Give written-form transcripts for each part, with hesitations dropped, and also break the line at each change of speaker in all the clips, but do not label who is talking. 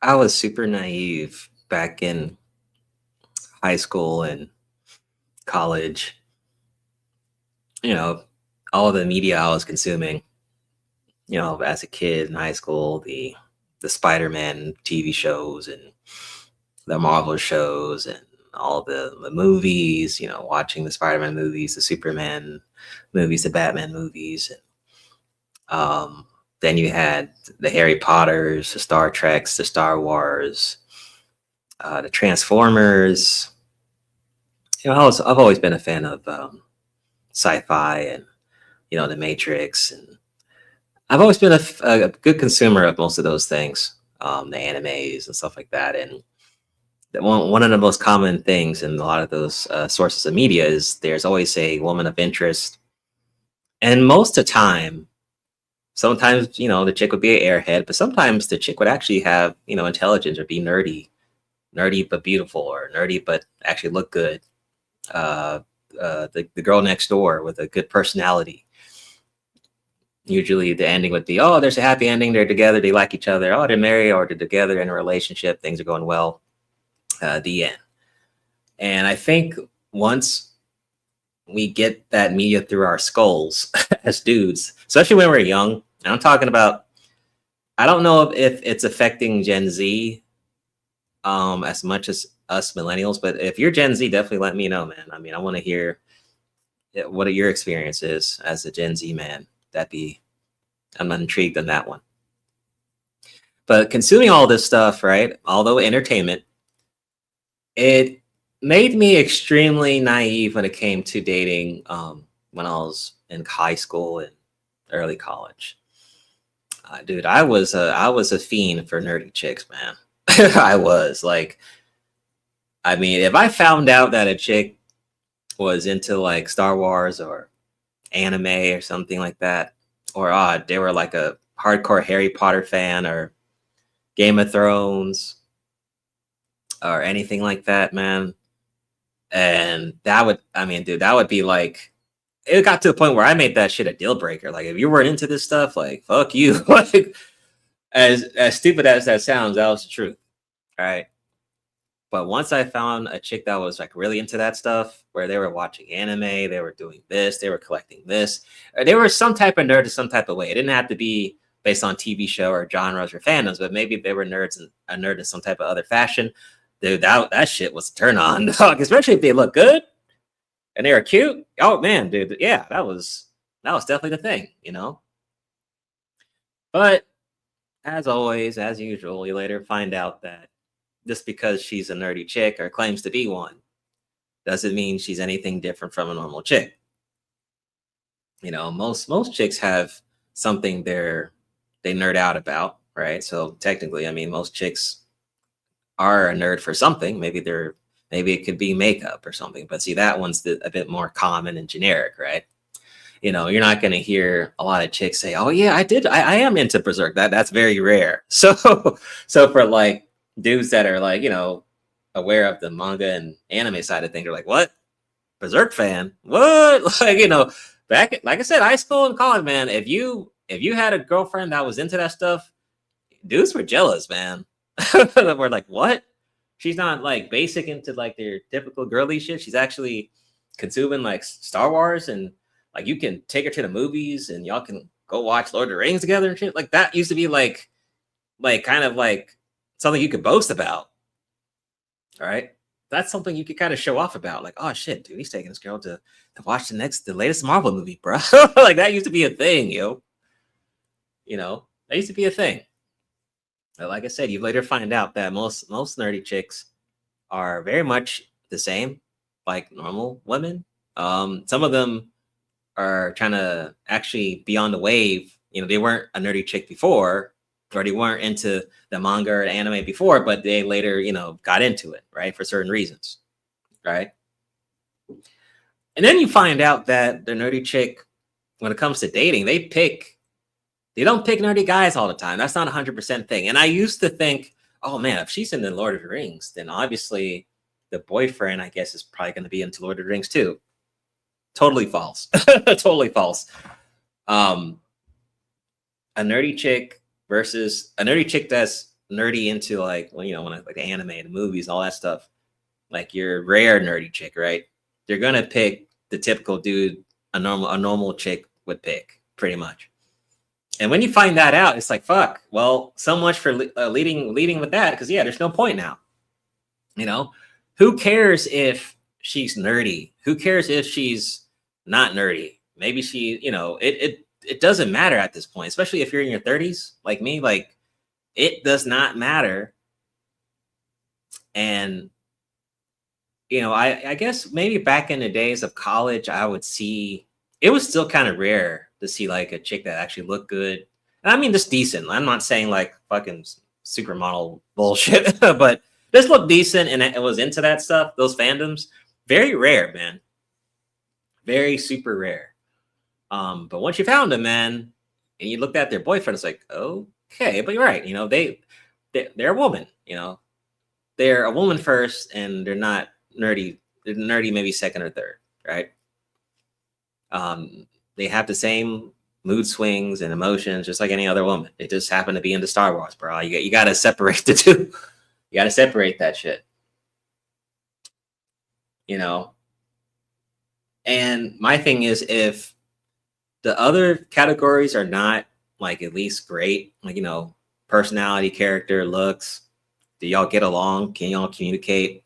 I was super naive back in high school and college. You know, all the media I was consuming, as a kid in high school, the Spider-Man TV shows and the Marvel shows and all the movies, watching the Spider-Man movies, the Superman movies, the Batman movies. And then you had the Harry Potters, the Star Treks, the Star Wars, the Transformers. I've always been a fan of sci-fi and the Matrix, and I've always been a good consumer of most of those things, the animes and stuff like that. And one of the most common things in a lot of those sources of media is there's always a woman of interest, and most of the time, sometimes the chick would be an airhead, but sometimes the chick would actually have intelligence or be nerdy but beautiful, or nerdy but actually look good. The girl next door with a good personality. Usually the ending would be, oh, there's a happy ending. They're together. They like each other. Oh, they're married, or they're together in a relationship. Things are going well. The end. And I think once we get that media through our skulls as dudes, especially when we're young, and I'm talking about, I don't know if it's affecting Gen Z as much as us millennials, but if you're Gen Z, definitely let me know, man. I mean, I want to hear what your experience is as a Gen Z man. I'm intrigued on that one. But consuming all this stuff, right? Although entertainment, it made me extremely naive when it came to dating when I was in high school and early college. Dude, I was a fiend for nerdy chicks, man. I was like, I mean, if I found out that a chick was into like Star Wars or anime or something like that, or they were like a hardcore Harry Potter fan or Game of Thrones or anything like that, man. And that would be like, it got to the point where I made that shit a deal breaker. Like, if you weren't into this stuff, like, fuck you. Like, as stupid as that sounds, that was the truth. Right. But once I found a chick that was like really into that stuff, where they were watching anime, they were doing this, they were collecting this, or they were some type of nerd in some type of way. It didn't have to be based on TV show or genres or fandoms, but maybe they were nerds and a nerd in some type of other fashion. Dude, that shit was a turn on, dog. Especially if they look good and they were cute. Oh man, dude, yeah, that was definitely the thing, But as always, as usual, you later find out that just because she's a nerdy chick or claims to be one doesn't mean she's anything different from a normal chick. Most chicks have something they nerd out about, right? So technically, I mean, most chicks are a nerd for something. Maybe it could be makeup or something, but see, that one's a bit more common and generic, right? You're not going to hear a lot of chicks say, oh yeah, I am into Berserk. That's very rare. So for like dudes that are like, aware of the manga and anime side of things, are like, what? Berserk fan? What? Like, back, like I said, high school and college, man, if you had a girlfriend that was into that stuff, dudes were jealous, man. We're like, what? She's not like basic into like their typical girly shit. She's actually consuming like Star Wars, and like you can take her to the movies and y'all can go watch Lord of the Rings together and shit. Like that used to be like kind of like something you could boast about. All right. That's something you could kind of show off about. Like, oh shit, dude, he's taking this girl to watch the latest Marvel movie, bro. Like that used to be a thing, yo. That used to be a thing. But like I said, you later find out that most nerdy chicks are very much the same, like normal women. Some of them are trying to actually be on the wave. They weren't a nerdy chick before, or they weren't into the manga or the anime before, but they later, got into it, right, for certain reasons, right? And then you find out that the nerdy chick, when it comes to dating, they don't pick nerdy guys all the time. That's not 100% thing. And I used to think, oh man, if she's in the Lord of the Rings, then obviously the boyfriend, I guess, is probably going to be into Lord of the Rings too. Totally false. Totally false. A nerdy chick versus a nerdy chick that's nerdy into like, well, you know, when like the anime, the movies, all that stuff, like your rare nerdy chick, right? They're gonna pick the typical dude a normal chick would pick, pretty much. And when you find that out, it's like, fuck. Well, so much for leading with that, because yeah, there's no point now. You know, who cares if she's nerdy? Who cares if she's not nerdy? Maybe she, you know, it doesn't matter at this point, especially if you're in your 30s, like me. Like, it does not matter. And you know, I guess maybe back in the days of college, I would see, it was still kind of rare to see like a chick that actually looked good. And I mean, just decent. I'm not saying like fucking supermodel bullshit, but this looked decent and it was into that stuff. Those fandoms, very rare, man. Very super rare. But once you found them, man, and you looked at their boyfriend, it's like, okay, but you're right. You know, they're a woman. You know, they're a woman first, and they're not nerdy. They're nerdy maybe second or third, right? They have the same mood swings and emotions just like any other woman. They just happen to be into Star Wars, bro. You got to separate the two. You got to separate that shit. You know? And my thing is, if the other categories are not like at least great, like, you know, personality, character, looks, do y'all get along? Can y'all communicate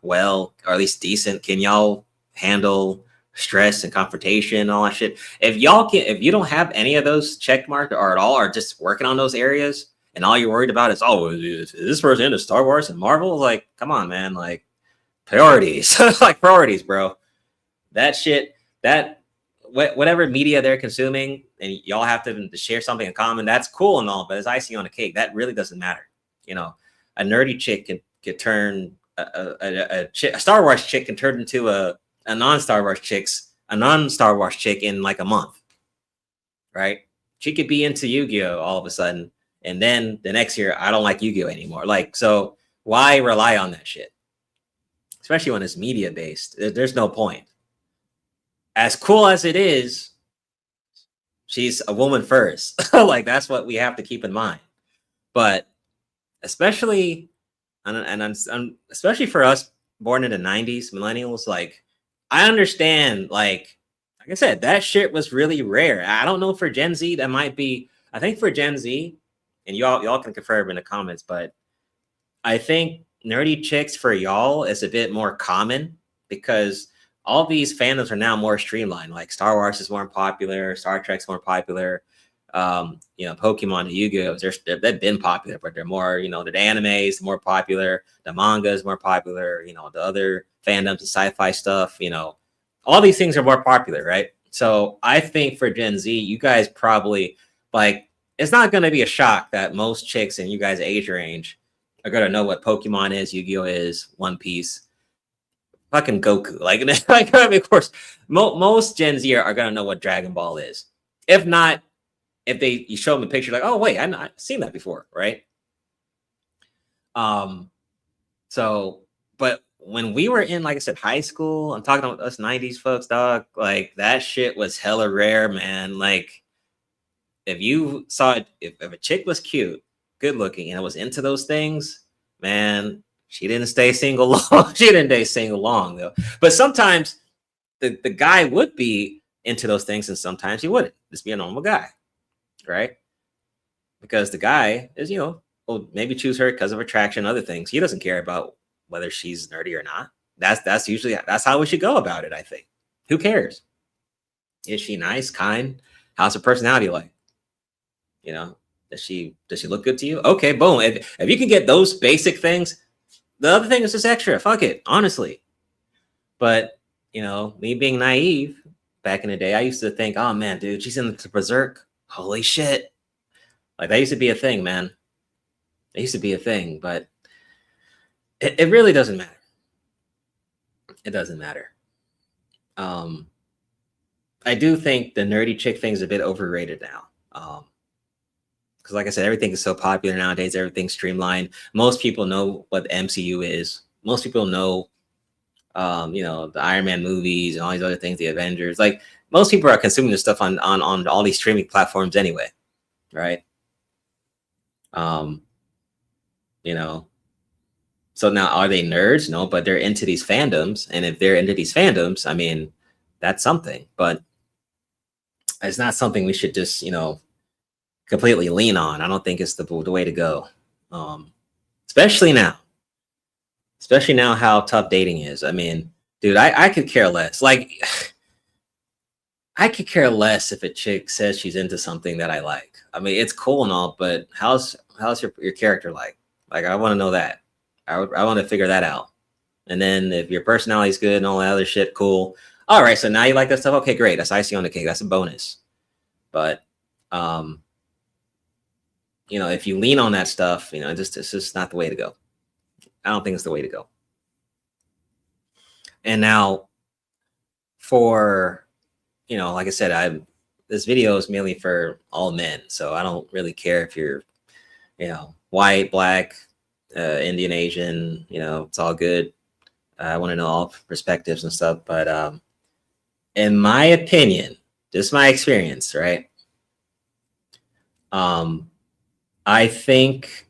well, or at least decent? Can y'all handle stress and confrontation and all that shit? If you don't have any of those check marked or at all, or just working on those areas, and all you're worried about is, oh, is this person into Star Wars and Marvel? Like, come on, man. Like, priorities. Like, priorities, bro. That shit, whatever media they're consuming, and y'all have to share something in common, that's cool and all, but as icing on a cake, that really doesn't matter. You know, a nerdy chick can turn a Star Wars chick can turn into a non-Star Wars chick in like a month, right? She could be into Yu-Gi-Oh all of a sudden, and then the next year, I don't like Yu-Gi-Oh anymore. Like, so why rely on that shit? Especially when it's media based, there's no point. As cool as it is, she's a woman first. Like, that's what we have to keep in mind. But especially, especially for us born in the 90s, millennials, like, I understand, like I said, that shit was really rare. I don't know for Gen Z, that might be, I think for Gen Z, and y'all can confirm in the comments, but I think nerdy chicks for y'all is a bit more common because all these fandoms are now more streamlined. Like, Star Wars is more popular, Star Trek's more popular. You know, Pokemon and Yu-Gi-Oh, they've been popular, but they're more, you know, the animes more popular, the manga is more popular, you know, the other fandoms and sci-fi stuff, you know, all these things are more popular, right? So I think for Gen Z, you guys probably, like, it's not going to be a shock that most chicks in you guys' age range are going to know what Pokemon is, Yu-Gi-Oh is, One Piece, fucking Goku. Like, I mean, of course, most Gen Z are going to know what Dragon Ball is. If not, if you show them a picture, like, oh wait, I've seen that before, right? So, but when we were in, like I said, high school, I'm talking about us 90s folks, dog, like, that shit was hella rare, man. Like, if you saw it, if a chick was cute, good looking, and was into those things, man, she didn't stay single long. She didn't stay single long, though. But sometimes the guy would be into those things, and sometimes he wouldn't. Just be a normal guy, right? Because the guy is, you know, will maybe choose her because of attraction, other things. He doesn't care about whether she's nerdy or not. That's usually, that's how we should go about it, I think. Who cares? Is she nice, kind? How's her personality like? You know, does she look good to you? Okay, boom. If you can get those basic things, the other thing is just extra. Fuck it, honestly. But, you know, me being naive back in the day, I used to think, oh man, dude, she's into Berserk. Holy shit. Like, that used to be a thing, man. It used to be a thing, but it really doesn't matter. It doesn't matter. I do think the nerdy chick thing is a bit overrated now. Because, like I said, everything is so popular nowadays. Everything's streamlined. Most people know what the MCU is. Most people know, you know, the Iron Man movies and all these other things, the Avengers. Like, most people are consuming this stuff on all these streaming platforms anyway, right? you know. So now, are they nerds? No, but they're into these fandoms, and if they're into these fandoms, I mean, that's something. But it's not something we should just, completely lean on. I don't think it's the way to go. Um, especially now, how tough dating is. I mean, dude, I could care less. Like, I could care less if a chick says she's into something that I like. I mean, it's cool and all, but how's your character like? Like, I want to know that. I want to figure that out. And then if your personality is good and all that other shit, cool. All right, so now you like that stuff. Okay, great. That's icing on the cake. That's a bonus. But if you lean on that stuff, it's just not the way to go. I don't think it's the way to go. And now for, like I said, this video is mainly for all men. So I don't really care if you're, white, black, Indian, Asian, it's all good. I want to know all perspectives and stuff. But in my opinion, just my experience, right? I think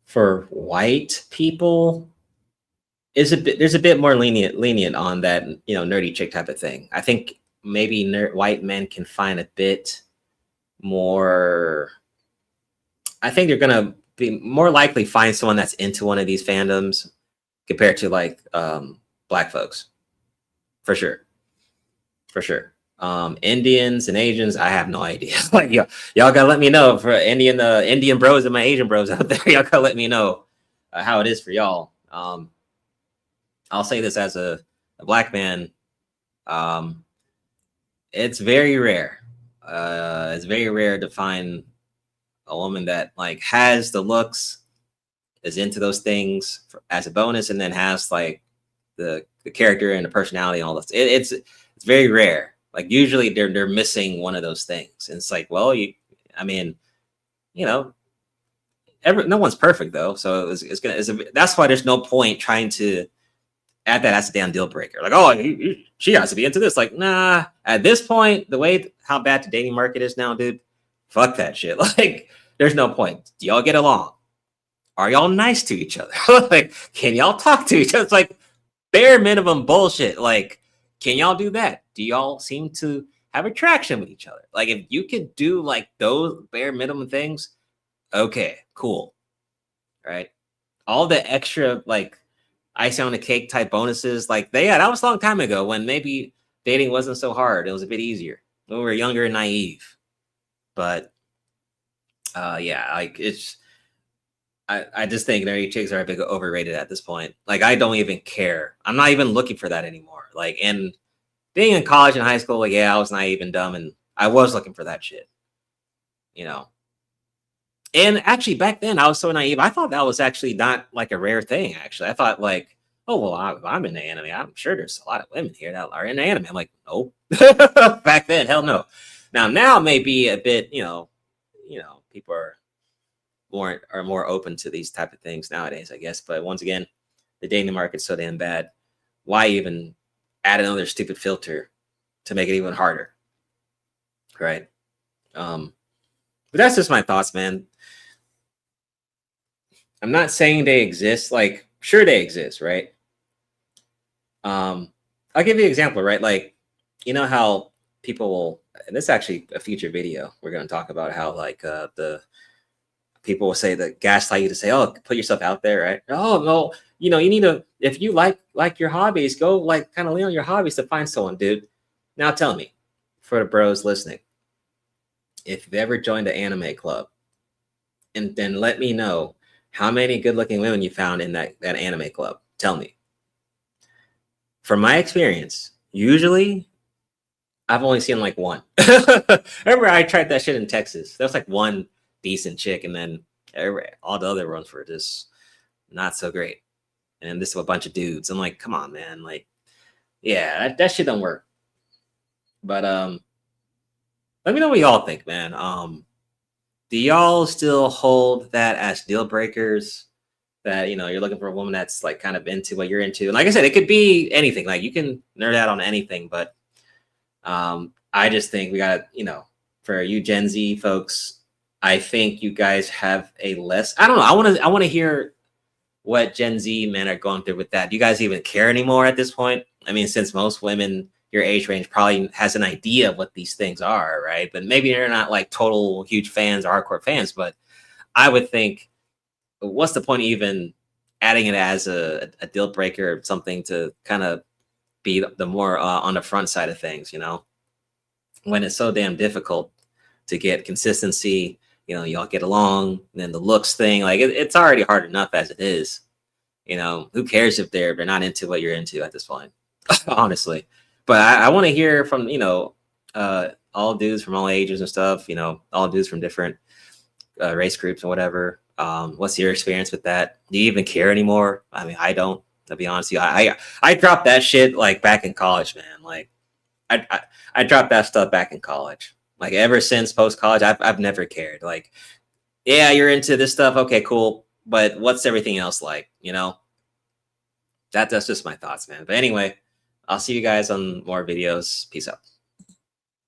for white people, there's a bit more lenient on that, nerdy chick type of thing. I think maybe white men can find a bit more. I think they're gonna be more likely find someone that's into one of these fandoms compared to like black folks, for sure. Indians and Asians, I have no idea. Like y'all gotta let me know. For Indian bros and my Asian bros out there, y'all gotta let me know how it is for y'all. I'll say this as a black man, it's very rare. It's very rare to find a woman that like has the looks, is into those things as a bonus, and then has like the character and the personality and all this. It's very rare. Like usually they're missing one of those things. And it's like, well, no one's perfect though. So that's why there's no point trying to add that as a damn deal breaker. Like, oh, she has to be into this. Like, nah, at this point, how bad the dating market is now, dude, fuck that shit. Like, there's no point. Do y'all get along? Are y'all nice to each other? Like, can y'all talk to each other? It's like bare minimum bullshit. Like, can y'all do that? Do y'all seem to have attraction with each other? Like, if you could do like those bare minimum things, okay, cool. Right? All the extra like icing on the cake type bonuses, like that was a long time ago when maybe dating wasn't so hard. It was a bit easier when we were younger and naive. But like I just think nerdy chicks are a bit overrated at this point. Like, I don't even care. I'm not even looking for that anymore. Like, and being in college and high school, like, yeah, I was naive and dumb, and I was looking for that shit, And actually, back then, I was so naive. I thought that was actually not like a rare thing. Actually, I thought like, oh well, I'm in the anime. I'm sure there's a lot of women here that are in the anime. I'm like, nope. Back then, hell no. Now maybe a bit, people are more open to these type of things nowadays, I guess. But once again, the dating market's so damn bad. Why even add another stupid filter to make it even harder? Right. But that's just my thoughts, man. I'm not saying they exist. Like, sure they exist, right? I'll give you an example, right? Like, how people will, and this is actually a future video. We're going to talk about how like the people will say that gaslight you to say, oh, put yourself out there, right? Oh, no, you need to, if you like your hobbies, go like kind of lean on your hobbies to find someone, dude. Now tell me, for the bros listening, if you've ever joined an anime club, and then let me know how many good-looking women you found in that anime club. Tell me. From my experience, usually I've only seen like one. Remember, I tried that shit in Texas. There was like one decent chick, and then all the other ones were just not so great. And this is a bunch of dudes. I'm like, come on, man. Like, yeah, that shit don't work. But let me know what y'all think, man. Do y'all still hold that as deal breakers? That you're looking for a woman that's like kind of into what you're into. And like I said, it could be anything. Like, you can nerd out on anything, but I just think we got for you Gen Z folks, I think you guys have a less. I don't know. I want to hear what Gen Z men are going through with that. Do you guys even care anymore at this point? I mean, since most women your age range probably has an idea of what these things are, right? But maybe they're not like total huge fans or hardcore fans. But I would think, what's the point of even adding it as a deal breaker or something to kind of be the more on the front side of things, you know, when it's so damn difficult to get consistency, you know, y'all get along, and then the looks thing, like it's already hard enough as it is. You know, who cares if they're not into what you're into at this point, honestly. But I want to hear from, you know, all dudes from all ages and stuff, you know, all dudes from different race groups and whatever. What's your experience with that? Do you even care anymore? I mean, I don't, to be honest with you. I dropped that shit like back in college, man. Like I dropped that stuff back in college. Like ever since post college, I've never cared. Like, yeah, you're into this stuff, okay, cool. But what's everything else like? You know, that's just my thoughts, man. But anyway, I'll see you guys on more videos. Peace out.